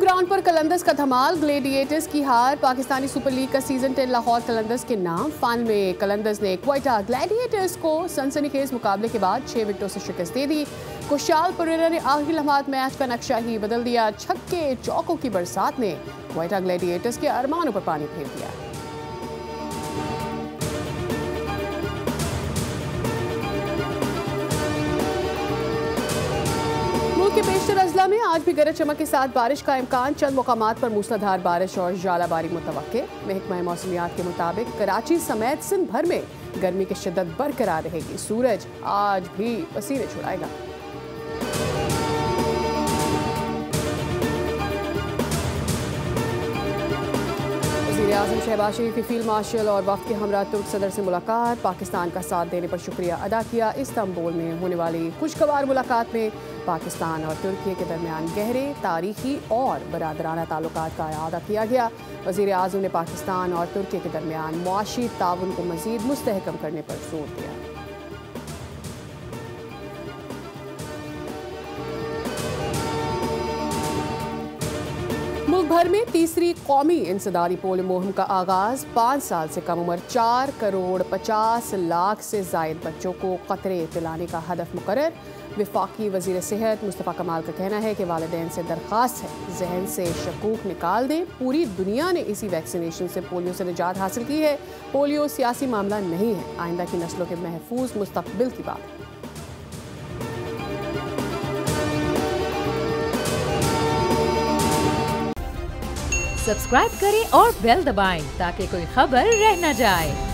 Ground पर कलंदर्स का धमाल, gladiators की हार। पाकिस्तानी सुपर लीग का सीजन 10 लाहौर कलंदर्स के नाम। फाइनल में कलंदर्स ने क्वेटा ग्लेडिएटर्स को सनसनीखेज मुकाबले के बाद 6 विकेटों से शिकस्त दे दी। खुशहाल परेरा ने आखिरी लम्हात मैच का नक्शा ही बदल दिया। छक्के चौकों की बरसात ने क्वेटा ग्लेडिएटर्स के अरमानों पर पानी फेर दिया। मुल्क के बेशतर अजला में आज भी गरज चमक के साथ बारिश का इम्कान। चंद मुकामात पर मूसलाधार बारिश और जालाबारी मुतवक्के। महकमा मौसमियात के मुताबिक कराची समेत सिंध भर में गर्मी की शिद्दत बरकरार रहेगी। सूरज आज भी पसीने छुड़ाएगा। वज़ीर-ए-आज़म शहबाज शरीफ की फील्ड मार्शल और वफ़द के हमरा तुर्क सदर से मुलाकात। पाकिस्तान का साथ देने पर शुक्रिया अदा किया। इस्तांबुल में होने वाली खुशगवार मुलाकात में पाकिस्तान और तुर्की के दरमियान गहरे तारीखी और बरादराना ताल्लुकात का इआदा किया गया। वज़ीर-ए-आज़म ने पाकिस्तान और तुर्की के दरमियान मुआशी ताउन को मज़ीद मुस्तहकम करने पर जोर दिया। मुल्क भर में तीसरी कौमी इंसदादी पोलियो मुहिम का आगाज। 5 साल से कम उम्र 4 करोड़ 50 लाख से जायद बच्चों को कतरे पिलाने का हदफ मुकर्रर। वफाकी वज़ीर सेहत मुस्तफ़ा कमाल का कहना है कि वालिदैन से दरख्वास्त है जहन से शकूक निकाल दें। पूरी दुनिया ने इसी वैक्सीनेशन से पोलियो से निजात हासिल की है। पोलियो सियासी मामला नहीं है, आइंदा की नस्लों के महफूज मुस्तकबिल की बात है। सब्सक्राइब करें और बेल दबाएं ताकि कोई खबर रह न जाए।